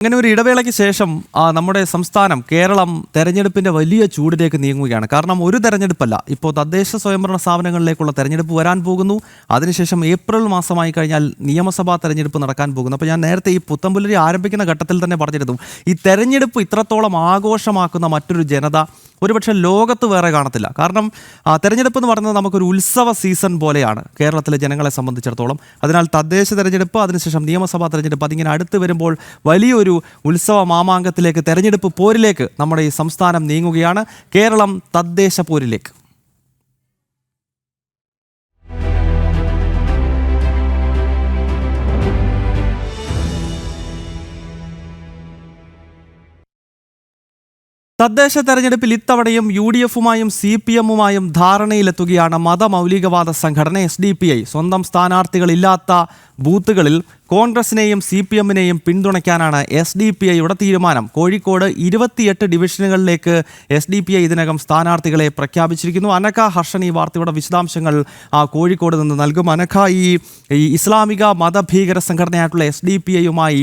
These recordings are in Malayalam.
അങ്ങനെ ഒരു ഇടവേളയ്ക്ക് ശേഷം നമ്മുടെ സംസ്ഥാനം കേരളം തെരഞ്ഞെടുപ്പിന്റെ വലിയ ചൂടിലേക്ക് നീങ്ങുകയാണ്. കാരണം ഒരു തെരഞ്ഞെടുപ്പല്ല, ഇപ്പോൾ തദ്ദേശ സ്വയംഭരണ സ്ഥാപനങ്ങളിലേക്കുള്ള തെരഞ്ഞെടുപ്പ് വരാൻ പോകുന്നു. അതിനുശേഷം ഏപ്രിൽ മാസമായി കഴിഞ്ഞാൽ നിയമസഭാ തെരഞ്ഞെടുപ്പ് നടക്കാൻ പോകുന്നു. അപ്പോൾ ഞാൻ നേരത്തെ ഈ പുത്തമ്പുലരി ആരംഭിക്കുന്ന ഘട്ടത്തിൽ തന്നെ പറഞ്ഞിരുന്നു, ഈ തെരഞ്ഞെടുപ്പ് ഇത്രത്തോളം ആഘോഷമാക്കുന്ന മറ്റൊരു ജനത ഒരുപക്ഷെ ലോകത്ത് വേറെ കാണത്തില്ല. കാരണം തെരഞ്ഞെടുപ്പ് എന്ന് പറയുന്നത് നമുക്കൊരു ഉത്സവ സീസൺ പോലെയാണ് കേരളത്തിലെ ജനങ്ങളെ സംബന്ധിച്ചിടത്തോളം. അതിനാൽ തദ്ദേശ തെരഞ്ഞെടുപ്പ്, അതിനുശേഷം നിയമസഭാ തെരഞ്ഞെടുപ്പ്, അതിങ്ങനെ അടുത്ത് വരുമ്പോൾ വലിയൊരു ഉത്സവ മാമാങ്കത്തിലേക്ക്, തെരഞ്ഞെടുപ്പ് പോരിലേക്ക് നമ്മുടെ ഈ സംസ്ഥാനം നീങ്ങുകയാണ്. കേരളം തദ്ദേശ പോരിലേക്ക്. തദ്ദേശ തെരഞ്ഞെടുപ്പിൽ ഇത്തവണയും UDF-ഉമായും CPM-ഉമായും ധാരണയിലെത്തുകയാണ് മതമൗലികവാദ സംഘടന SDPI. സ്വന്തം സ്ഥാനാർത്ഥികളില്ലാത്ത ബൂത്തുകളിൽ കോൺഗ്രസിനെയും CPM-നെയും പിന്തുണയ്ക്കാനാണ് SDPIയുടെ തീരുമാനം. കോഴിക്കോട് 28 ഡിവിഷനുകളിലേക്ക് SDPI ഇതിനകം സ്ഥാനാർത്ഥികളെ പ്രഖ്യാപിച്ചിരിക്കുന്നു. അനഘ ഹർഷൻ ഈ വാർത്തയുടെ വിശദാംശങ്ങൾ കോഴിക്കോട് നിന്ന് നൽകും. അനഘ, ഈ ഇസ്ലാമിക മതഭീകര സംഘടനയായിട്ടുള്ള SDPIയുമായി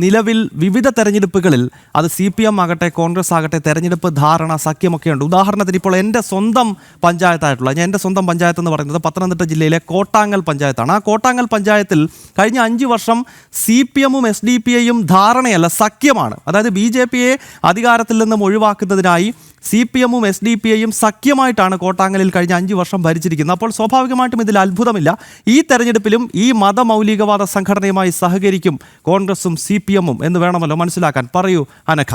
നിലവിൽ വിവിധ തെരഞ്ഞെടുപ്പുകളിൽ അത് CPM ആകട്ടെ കോൺഗ്രസ് ആകട്ടെ തെരഞ്ഞെടുപ്പ് ധാരണ സഖ്യമൊക്കെയുണ്ട്. ഉദാഹരണത്തിന് ഇപ്പോൾ എൻ്റെ സ്വന്തം പഞ്ചായത്തായിട്ടുള്ള, എൻ്റെ സ്വന്തം പഞ്ചായത്ത് എന്ന് പറയുന്നത് പത്തനംതിട്ട ജില്ലയിലെ കോട്ടാങ്ങൽ പഞ്ചായത്താണ്. ആ കോട്ടാങ്ങൽ പഞ്ചായത്തിൽ കഴിഞ്ഞ 5 വർഷം CPM-ഉം SDPIയും ധാരണയല്ല, സഖ്യമാണ്. അതായത് BJP-യെ അധികാരത്തിൽ നിന്നും ഒഴിവാക്കുന്നതിനായി CPM-ഉം SDPIയും സഖ്യമായിട്ടാണ് കോട്ടാങ്ങലിൽ കഴിഞ്ഞ 5 വർഷം ഭരിച്ചിരിക്കുന്നത്. അപ്പോൾ സ്വാഭാവികമായിട്ടും ഇതിൽ അത്ഭുതമില്ല. ഈ തെരഞ്ഞെടുപ്പിലും ഈ മതമൗലികവാദ സംഘടനയുമായി സഹകരിക്കും കോൺഗ്രസും CPM-ഉം എന്ന് വേണമല്ലോ മനസ്സിലാക്കാൻ. പറയൂ അനഘ.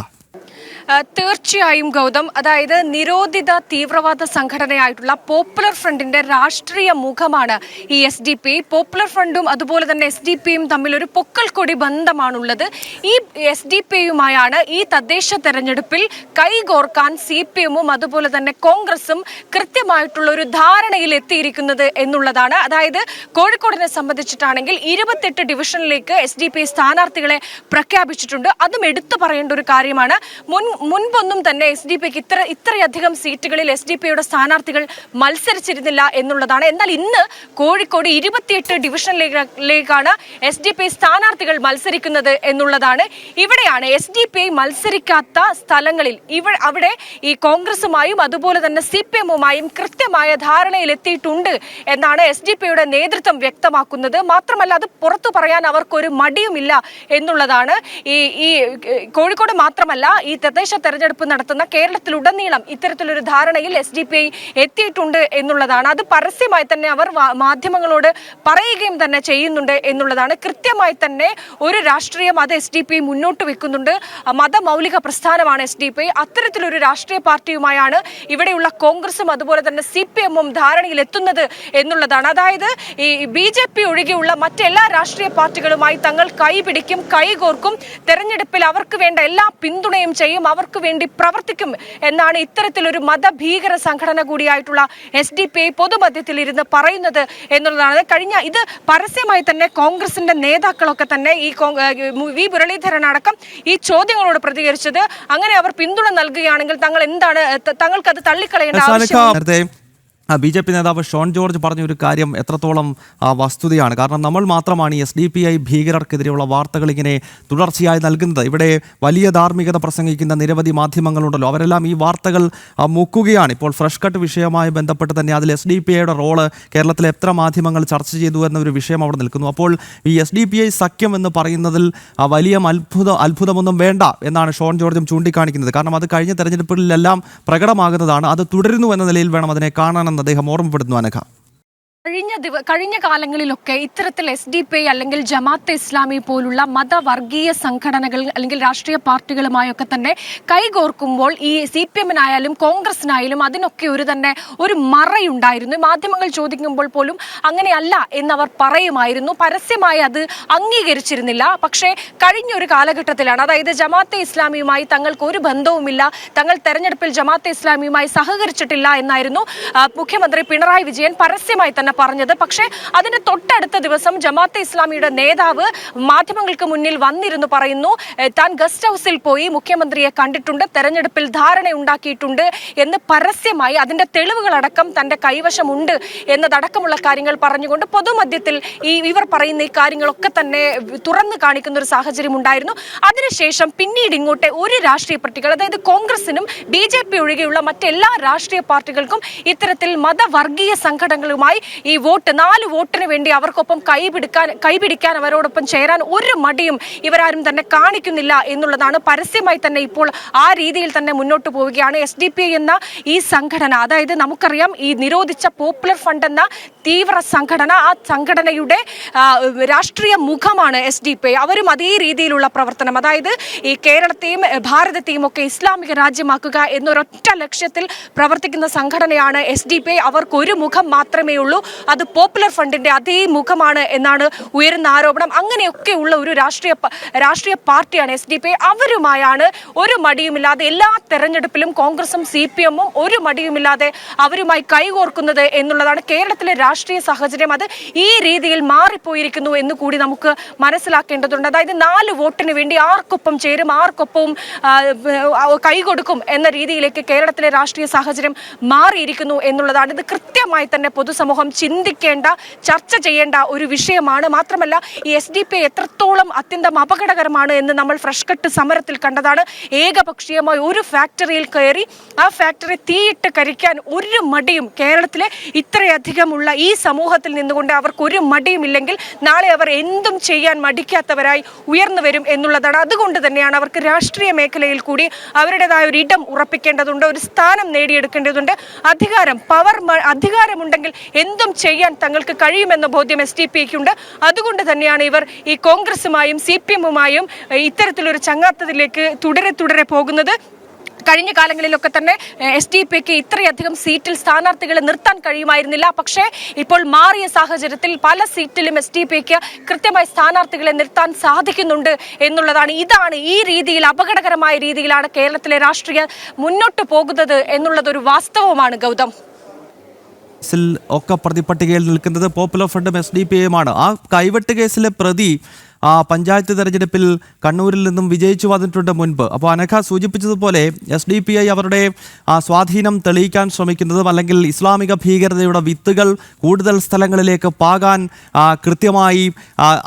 തീർച്ചയായും ഗൗതം, അതായത് നിരോധിത തീവ്രവാദ സംഘടനയായിട്ടുള്ള പോപ്പുലർ ഫ്രണ്ടിന്റെ രാഷ്ട്രീയ മുഖമാണ് ഈ SDPI. പോപ്പുലർ ഫ്രണ്ടും അതുപോലെ തന്നെ SDPIയും തമ്മിൽ ഒരു പൊക്കൽക്കൊടി ബന്ധമാണുള്ളത്. ഈ SDPIയുമായാണ് ഈ തദ്ദേശ തെരഞ്ഞെടുപ്പിൽ കൈകോർക്കാൻ CPM-ഉം അതുപോലെ തന്നെ കോൺഗ്രസും കൃത്യമായിട്ടുള്ള ഒരു ധാരണയിൽ എത്തിയിരിക്കുന്നത് എന്നുള്ളതാണ്. അതായത് കോഴിക്കോടിനെ സംബന്ധിച്ചിട്ടാണെങ്കിൽ 28 ഡിവിഷനിലേക്ക് SDPI സ്ഥാനാർത്ഥികളെ പ്രഖ്യാപിച്ചിട്ടുണ്ട്. അതും എടുത്തു പറയേണ്ട ഒരു കാര്യമാണ്. മുൻപൊന്നും തന്നെ SDPIക്ക് ഇത്രയധികം സീറ്റുകളിൽ SDPIയുടെ സ്ഥാനാർത്ഥികൾ മത്സരിച്ചിരുന്നില്ല എന്നുള്ളതാണ്. എന്നാൽ ഇന്ന് കോഴിക്കോട് 28 ഡിവിഷനിലേക്കാണ് SDPI സ്ഥാനാർത്ഥികൾ മത്സരിക്കുന്നത് എന്നുള്ളതാണ്. ഇവിടെയാണ് SDPI മത്സരിക്കാത്ത സ്ഥലങ്ങളിൽ അവിടെ ഈ കോൺഗ്രസുമായും അതുപോലെ തന്നെ CPM-ഉമായും കൃത്യമായ ധാരണയിലെത്തിയിട്ടുണ്ട് എന്നാണ് SDPIയുടെ നേതൃത്വം വ്യക്തമാക്കുന്നത്. മാത്രമല്ല അത് പുറത്തു പറയാൻ അവർക്കൊരു മടിയുമില്ല എന്നുള്ളതാണ്. ഈ കോഴിക്കോട് മാത്രമല്ല, ഈ തദ്ദേശ തെരഞ്ഞെടുപ്പ് നടത്തുന്ന കേരളത്തിലുടനീളം ഇത്തരത്തിലൊരു ധാരണയിൽ SDPI എത്തിയിട്ടുണ്ട് എന്നുള്ളതാണ്. അത് പരസ്യമായി തന്നെ അവർ മാധ്യമങ്ങളോട് പറയുകയും തന്നെ ചെയ്യുന്നുണ്ട് എന്നുള്ളതാണ്. കൃത്യമായി തന്നെ ഒരു രാഷ്ട്രീയം അത് SDPI മുന്നോട്ട് വെക്കുന്നുണ്ട്. മതമൗലിക പ്രസ്ഥാനമാണ് SDPI. അത്തരത്തിലൊരു രാഷ്ട്രീയ പാർട്ടിയുമായാണ് ഇവിടെയുള്ള കോൺഗ്രസും അതുപോലെ തന്നെ CPM-ഉം ധാരണയിൽ എത്തുന്നത് എന്നുള്ളതാണ്. അതായത് ഈ BJP ഒഴികെയുള്ള മറ്റെല്ലാ രാഷ്ട്രീയ പാർട്ടികളുമായി തങ്ങൾ കൈപിടിക്കും, കൈകോർക്കും, തെരഞ്ഞെടുപ്പിൽ അവർക്ക് വേണ്ട എല്ലാ പിന്തുണയും ചെയ്യും, അവർക്ക് വേണ്ടി പ്രവർത്തിക്കും എന്നാണ് ഇത്തരത്തിലൊരു മതഭീകര സംഘടന കൂടിയായിട്ടുള്ള SDPI പൊതുമധ്യത്തിൽ ഇരുന്ന് പറയുന്നത് എന്നുള്ളതാണ്. ഇത് പരസ്യമായി തന്നെ കോൺഗ്രസിന്റെ നേതാക്കളൊക്കെ തന്നെ ഈ വി മുരളീധരൻ അടക്കം ഈ ചോദ്യങ്ങളോട് പ്രതികരിച്ചത്. അങ്ങനെ അവർ പിന്തുണ നൽകുകയാണെങ്കിൽ തങ്ങൾക്കത് തള്ളിക്കളയേണ്ട ആവശ്യം. BJP നേതാവ് ഷോൺ ജോർജ് പറഞ്ഞ ഒരു കാര്യം എത്രത്തോളം വസ്തുതയാണ്. കാരണം നമ്മൾ മാത്രമാണ് ഈ SDPI ഭീകരർക്കെതിരെയുള്ള വാർത്തകൾ ഇങ്ങനെ തുടർച്ചയായി നൽകുന്നത്. ഇവിടെ വലിയ ധാർമ്മികത പ്രസംഗിക്കുന്ന നിരവധി മാധ്യമങ്ങളുണ്ടല്ലോ, അവരെല്ലാം ഈ വാർത്തകൾ മുക്കുകയാണ്. ഇപ്പോൾ ഫ്രഷ് കട്ട് വിഷയവുമായി ബന്ധപ്പെട്ട് തന്നെ അതിൽ SDPIയുടെ റോള് കേരളത്തിലെ എത്ര മാധ്യമങ്ങൾ ചർച്ച ചെയ്തു എന്നൊരു വിഷയം അവിടെ നിൽക്കുന്നു. അപ്പോൾ ഈ SDPI സഖ്യം എന്ന് പറയുന്നതിൽ വലിയ അത്ഭുതമൊന്നും വേണ്ട എന്നാണ് ഷോൺ ജോർജും ചൂണ്ടിക്കാണിക്കുന്നത്. കാരണം അത് കഴിഞ്ഞ തെരഞ്ഞെടുപ്പുകളിലെല്ലാം പ്രകടമാകുന്നതാണ്. അത് തുടരുന്നു എന്ന നിലയിൽ വേണം അതിനെ കാണാൻ അദ്ദേഹം ഓർമ്മപ്പെടുന്നു. അനഘ, കഴിഞ്ഞ കാലങ്ങളിലൊക്കെ ഇത്തരത്തിൽ SDPI അല്ലെങ്കിൽ ജമാഅത്തെ ഇസ്ലാമി പോലുള്ള മതവർഗീയ സംഘടനകൾ അല്ലെങ്കിൽ രാഷ്ട്രീയ പാർട്ടികളുമായൊക്കെ തന്നെ കൈകോർക്കുമ്പോൾ ഈ CPM-നായാലും കോൺഗ്രസിനായാലും അതിനൊക്കെ ഒരു മറയുണ്ടായിരുന്നു. മാധ്യമങ്ങൾ ചോദിക്കുമ്പോൾ പോലും അങ്ങനെയല്ല എന്നവർ പറയുമായിരുന്നു. പരസ്യമായി അത് അംഗീകരിച്ചിരുന്നില്ല. പക്ഷേ കഴിഞ്ഞൊരു കാലഘട്ടത്തിലാണ്, അതായത് ജമാഅത്തെ ഇസ്ലാമിയുമായി തങ്ങൾക്ക് ഒരു ബന്ധവുമില്ല, തങ്ങൾ തെരഞ്ഞെടുപ്പിൽ ജമാഅത്തെ ഇസ്ലാമിയുമായി സഹകരിച്ചിട്ടില്ല എന്നായിരുന്നു മുഖ്യമന്ത്രി പിണറായി വിജയൻ പരസ്യമായി തന്നെ പറഞ്ഞത്. പക്ഷേ അതിന് തൊട്ടടുത്ത ദിവസം ജമാഅത്തെ ഇസ്ലാമിയുടെ നേതാവ് മാധ്യമങ്ങൾക്ക് മുന്നിൽ വന്നിരുന്നു പറയുന്നു, താൻ ഗസ്റ്റ് ഹൗസിൽ പോയി മുഖ്യമന്ത്രിയെ കണ്ടിട്ടുണ്ട്, തെരഞ്ഞെടുപ്പിൽ ധാരണയുണ്ടാക്കിയിട്ടുണ്ട് എന്ന് പരസ്യമായി അതിന്റെ തെളിവുകളടക്കം തന്റെ കൈവശമുണ്ട് എന്നതടക്കമുള്ള കാര്യങ്ങൾ പറഞ്ഞുകൊണ്ട് പൊതുമധ്യത്തിൽ ഇവർ പറയുന്ന ഈ കാര്യങ്ങളൊക്കെ തന്നെ തുറന്നു കാണിക്കുന്ന ഒരു സാഹചര്യം ഉണ്ടായിരുന്നു. അതിനുശേഷം പിന്നീട് ഇങ്ങോട്ട് ഒരു രാഷ്ട്രീയ പാർട്ടികൾ, അതായത് കോൺഗ്രസിനും BJP ഒഴികെയുള്ള മറ്റെല്ലാ രാഷ്ട്രീയ പാർട്ടികൾക്കും ഇത്തരത്തിൽ മതവർഗീയ സംഘടനകളുമായി ഈ 4 വോട്ടിന് വേണ്ടി അവർക്കൊപ്പം കൈപിടിക്കാൻ അവരോടൊപ്പം ചേരാൻ ഒരു മടിയും ഇവരാരും തന്നെ കാണിക്കുന്നില്ല എന്നുള്ളതാണ്. പരസ്യമായി തന്നെ ഇപ്പോൾ ആ രീതിയിൽ തന്നെ മുന്നോട്ട് പോവുകയാണ് SDPI എന്ന ഈ സംഘടന. അതായത് നമുക്കറിയാം, ഈ നിരോധിച്ച പോപ്പുലർ ഫ്രണ്ട് എന്ന തീവ്ര സംഘടന, ആ സംഘടനയുടെ രാഷ്ട്രീയ മുഖമാണ് SDPI. അവരും അതേ രീതിയിലുള്ള പ്രവർത്തനം, അതായത് ഈ കേരളത്തെയും ഭാരതത്തെയും ഒക്കെ ഇസ്ലാമിക രാജ്യമാക്കുക എന്നൊരൊറ്റ ലക്ഷ്യത്തിൽ പ്രവർത്തിക്കുന്ന സംഘടനയാണ് SDPI. അവർക്ക് ഒരു മുഖം മാത്രമേ ഉള്ളൂ, അത് പോപ്പുലർ ഫ്രണ്ടിന്റെ അതേ മുഖമാണ് എന്നാണ് ഉയരുന്ന ആരോപണം. അങ്ങനെയൊക്കെയുള്ള ഒരു രാഷ്ട്രീയ പാർട്ടിയാണ് SDPI. അവരുമായാണ് ഒരു മടിയുമില്ലാതെ എല്ലാ തെരഞ്ഞെടുപ്പിലും കോൺഗ്രസും CPM-ഉം ഒരു മടിയുമില്ലാതെ അവരുമായി കൈകോർക്കുന്നത് എന്നുള്ളതാണ്. കേരളത്തിലെ രാഷ്ട്രീയ സാഹചര്യം അത് ഈ രീതിയിൽ മാറിപ്പോയിരിക്കുന്നു എന്ന് കൂടി നമുക്ക് മനസ്സിലാക്കേണ്ടതുണ്ട്. അതായത് 4 വോട്ടിന് വേണ്ടി ആർക്കൊപ്പം ചേരും, ആർക്കൊപ്പം കൈകൊടുക്കും എന്ന രീതിയിലേക്ക് കേരളത്തിലെ രാഷ്ട്രീയ സാഹചര്യം മാറിയിരിക്കുന്നു എന്നുള്ളതാണ്. ഇത് കൃത്യമായി തന്നെ പൊതുസമൂഹം ചിന്തിക്കേണ്ട, ചർച്ച ചെയ്യേണ്ട ഒരു വിഷയമാണ്. മാത്രമല്ല, ഈ SDPI എത്രത്തോളം അത്യന്തം അപകടകരമാണ് എന്ന് നമ്മൾ ഫ്രഷ് കട്ട് സമരത്തിൽ കണ്ടതാണ്. ഏകപക്ഷീയമായി ഒരു ഫാക്ടറിയിൽ കയറി ആ ഫാക്ടറി തീയിട്ട് കരിക്കാൻ ഒരു മടിയും കേരളത്തിലെ ഇത്രയധികമുള്ള ഈ സമൂഹത്തിൽ നിന്നുകൊണ്ട് അവർക്ക് ഒരു മടിയുമില്ലെങ്കിൽ നാളെ അവർ എന്തും ചെയ്യാൻ മടിക്കാത്തവരായി ഉയർന്നു വരും എന്നുള്ളതാണ്. അതുകൊണ്ട് തന്നെയാണ് അവർക്ക് രാഷ്ട്രീയ മേഖലയിൽ കൂടി അവരുടേതായ ഒരു ഇടം ഉറപ്പിക്കേണ്ടതുണ്ട്, ഒരു സ്ഥാനം നേടിയെടുക്കേണ്ടതുണ്ട്. അധികാരമുണ്ടെങ്കിൽ എന്തും ചെയ്യാൻ തങ്ങൾക്ക് കഴിയുമെന്ന ബോധ്യം SDPIക്കുണ്ട്. അതുകൊണ്ട് തന്നെയാണ് ഇവർ ഈ കോൺഗ്രസുമായും CPM-ഉമായും ഇത്തരത്തിലൊരു ചങ്ങാത്തത്തിലേക്ക് തുടരെ പോകുന്നത്. കഴിഞ്ഞ കാലങ്ങളിലൊക്കെ തന്നെ SDPIക്ക് ഇത്രയധികം സീറ്റിൽ സ്ഥാനാർത്ഥികളെ നിർത്താൻ കഴിയുമായിരുന്നില്ല. പക്ഷേ ഇപ്പോൾ മാറിയ സാഹചര്യത്തിൽ പല സീറ്റിലും SDPIക്ക് കൃത്യമായി സ്ഥാനാർത്ഥികളെ നിർത്താൻ സാധിക്കുന്നുണ്ട് എന്നുള്ളതാണ്. ഇതാണ് ഈ രീതിയിൽ അപകടകരമായ രീതിയിലാണ് കേരളത്തിലെ രാഷ്ട്രീയം മുന്നോട്ട് പോകുന്നത് എന്നുള്ളതൊരു വാസ്തവമാണ്. ഗൗതം, ഒക്കെ പ്രതിപട്ടികയിൽ നിൽക്കുന്നത് പോപ്പുലർ ഫ്രണ്ടും SDPIയുമാണ്. ആ കൈവെട്ട് കേസിലെ പ്രതി പഞ്ചായത്ത് തെരഞ്ഞെടുപ്പിൽ കണ്ണൂരിൽ നിന്നും വിജയിച്ചു വന്നിട്ടുണ്ട് മുൻപ്. അപ്പോൾ അനഘ സൂചിപ്പിച്ചതുപോലെ SDPI അവരുടെ സ്വാധീനം തെളിയിക്കാൻ ശ്രമിക്കുന്നതും അല്ലെങ്കിൽ ഇസ്ലാമിക ഭീകരതയുടെ വിത്തുകൾ കൂടുതൽ സ്ഥലങ്ങളിലേക്ക് പാകാൻ കൃത്യമായി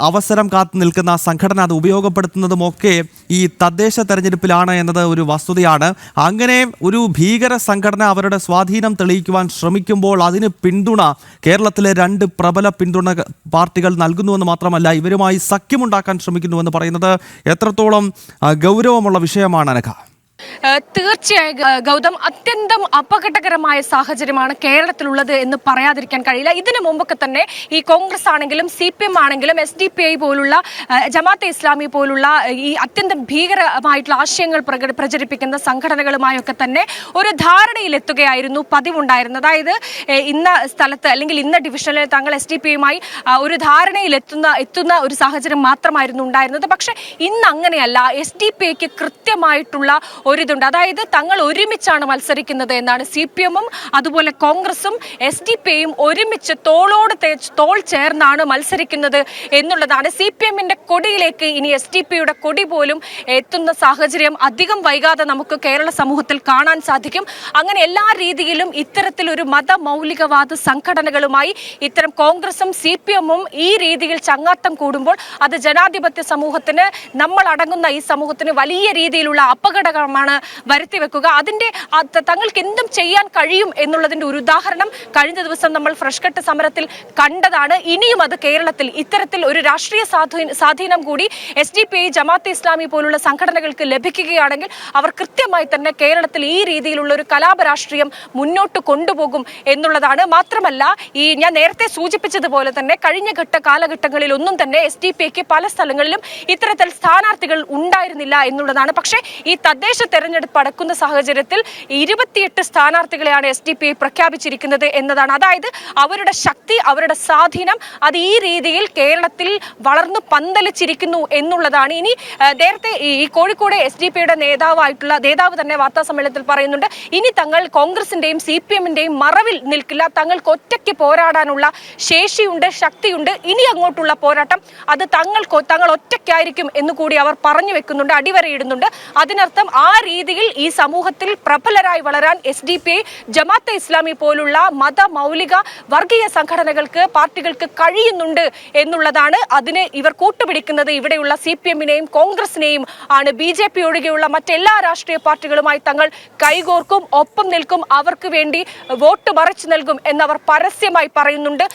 അവസരം കാത്തു നിൽക്കുന്ന സംഘടന അത് ഉപയോഗപ്പെടുത്തുന്നതുമൊക്കെ ഈ തദ്ദേശ തെരഞ്ഞെടുപ്പിലാണ് എന്നത് ഒരു വസ്തുതയാണ്. അങ്ങനെ ഒരു ഭീകര സംഘടന അവരുടെ സ്വാധീനം തെളിയിക്കുവാൻ ശ്രമിക്കുമ്പോൾ അതിന് പിന്തുണ കേരളത്തിലെ 2 പ്രബല പിന്തുണ പാർട്ടികൾ നൽകുന്നുവെന്ന് മാത്രമല്ല, ഇവരുമായി സഖ്യമുണ്ടാക്കാൻ ശ്രമിക്കുന്നുവെന്ന് പറയുന്നത് എത്രത്തോളം ഗൗരവമുള്ള വിഷയമാണ് അനഘ? തീർച്ചയായും ഗൗതം, അത്യന്തം അപകടകരമായ സാഹചര്യമാണ് കേരളത്തിലുള്ളത് എന്ന് പറയാതിരിക്കാൻ കഴിയില്ല. ഇതിനു മുമ്പൊക്കെ തന്നെ ഈ കോൺഗ്രസ് ആണെങ്കിലും CPM ആണെങ്കിലും SDPI പോലുള്ള ജമാഅത്തെ ഇസ്ലാമി പോലുള്ള ഈ അത്യന്തം ഭീകരമായിട്ടുള്ള ആശയങ്ങൾ പ്രചരിപ്പിക്കുന്ന സംഘടനകളുമായൊക്കെ തന്നെ ഒരു ധാരണയിലെത്തുകയായിരുന്നു പതിവുണ്ടായിരുന്നത്. അതായത് ഇന്ന സ്ഥലത്ത് അല്ലെങ്കിൽ ഇന്ന ഡിവിഷനിൽ തങ്ങൾ SDPIയുമായി ഒരു ധാരണയിലെത്തുന്ന ഒരു സാഹചര്യം മാത്രമായിരുന്നു ഉണ്ടായിരുന്നത്. പക്ഷെ ഇന്ന് അങ്ങനെയല്ല. SDPIക്ക് കൃത്യമായിട്ടുള്ള ഒരിതുണ്ട്. അതായത് തങ്ങൾ ഒരുമിച്ചാണ് മത്സരിക്കുന്നത് എന്നാണ്. CPM-ഉം അതുപോലെ കോൺഗ്രസും SDPIയും ഒരുമിച്ച് തോൾ ചേർന്നാണ് മത്സരിക്കുന്നത് എന്നുള്ളതാണ്. CPM-ന്റെ കൊടിയിലേക്ക് ഇനി SDPIയുടെ കൊടി പോലും എത്തുന്ന സാഹചര്യം അധികം വൈകാതെ നമുക്ക് കേരള സമൂഹത്തിൽ കാണാൻ സാധിക്കും. അങ്ങനെ എല്ലാ രീതിയിലും ഇത്തരത്തിലൊരു മതമൗലികവാദ സംഘടനകളുമായി ഇത്തരം കോൺഗ്രസും CPM-ഉം ഈ രീതിയിൽ ചങ്ങാത്തം കൂടുമ്പോൾ അത് ജനാധിപത്യ സമൂഹത്തിന്, നമ്മൾ അടങ്ങുന്ന ഈ സമൂഹത്തിന് വലിയ രീതിയിലുള്ള അപകടകരമാണ് വരുത്തിവെക്കുക. അതിന്റെ തങ്ങൾക്ക് എന്തും ചെയ്യാൻ കഴിയും എന്നുള്ളതിന്റെ ഒരു ഉദാഹരണം കഴിഞ്ഞ ദിവസം നമ്മൾ ഫ്രഷ് കട്ട് സമരത്തിൽ കണ്ടതാണ്. ഇനിയും അത് കേരളത്തിൽ ഇത്തരത്തിൽ ഒരു രാഷ്ട്രീയ സ്വാധീനം കൂടി SDPI, ജമാഅത്തെ ഇസ്ലാമി പോലുള്ള സംഘടനകൾക്ക് ലഭിക്കുകയാണെങ്കിൽ അവർ കൃത്യമായി തന്നെ കേരളത്തിൽ ഈ രീതിയിലുള്ള ഒരു കലാപ രാഷ്ട്രീയം മുന്നോട്ട് കൊണ്ടുപോകും എന്നുള്ളതാണ്. മാത്രമല്ല, ഈ ഞാൻ നേരത്തെ സൂചിപ്പിച്ചതുപോലെ തന്നെ കഴിഞ്ഞ കാലഘട്ടങ്ങളിൽ ഒന്നും തന്നെ SDPIക്ക് പല സ്ഥലങ്ങളിലും ഇത്തരത്തിൽ സ്ഥാനാർത്ഥികൾ ഉണ്ടായിരുന്നില്ല എന്നുള്ളതാണ്. പക്ഷേ ഈ തദ്ദേശ തെരഞ്ഞെടുപ്പ് അടുക്കുന്ന സാഹചര്യത്തിൽ 28 സ്ഥാനാർത്ഥികളെയാണ് SDPI പ്രഖ്യാപിച്ചിരിക്കുന്നത് എന്നതാണ്. അതായത് അവരുടെ ശക്തി, അവരുടെ സ്വാധീനം അത് ഈ രീതിയിൽ കേരളത്തിൽ വളർന്നു പന്തലിച്ചിരിക്കുന്നു എന്നുള്ളതാണ്. ഇനി നേരത്തെ ഈ കോഴിക്കോട് SDPIയുടെ നേതാവ് തന്നെ വാർത്താ സമ്മേളനത്തിൽ പറയുന്നുണ്ട്, ഇനി തങ്ങൾ കോൺഗ്രസിന്റെയും CPM-ന്റെയും മറവിൽ നിൽക്കില്ല, തങ്ങൾക്ക് ഒറ്റയ്ക്ക് പോരാടാനുള്ള ശേഷിയുണ്ട്, ശക്തിയുണ്ട്. ഇനി അങ്ങോട്ടുള്ള പോരാട്ടം അത് തങ്ങൾ ഒറ്റയ്ക്കായിരിക്കും എന്ന് കൂടി അവർ പറഞ്ഞു വെക്കുന്നുണ്ട്, അടിവരയിടുന്നുണ്ട്. അതിനർത്ഥം ആ രീതിയിൽ ഈ സമൂഹത്തിൽ പ്രബലരായി വളരാൻ SDPI, ജമാഅത്തെ ഇസ്ലാമി പോലുള്ള മൗലിക വർഗീയ സംഘടനകൾക്ക്, പാർട്ടികൾക്ക് കഴിയുന്നുണ്ട് എന്നുള്ളതാണ്. അതിന് ഇവർ കൂട്ടുപിടിക്കുന്നത് ഇവിടെയുള്ള CPM-നെയും കോൺഗ്രസിനെയും ആണ്. BJP ഒഴികെയുള്ള മറ്റെല്ലാ രാഷ്ട്രീയ പാർട്ടികളുമായി തങ്ങൾ കൈകോർക്കും, ഒപ്പം നിൽക്കും, അവർക്ക് വേണ്ടി വോട്ട് മറിച്ചു നൽകും എന്നവർ പരസ്യമായി പറയുന്നുണ്ട്.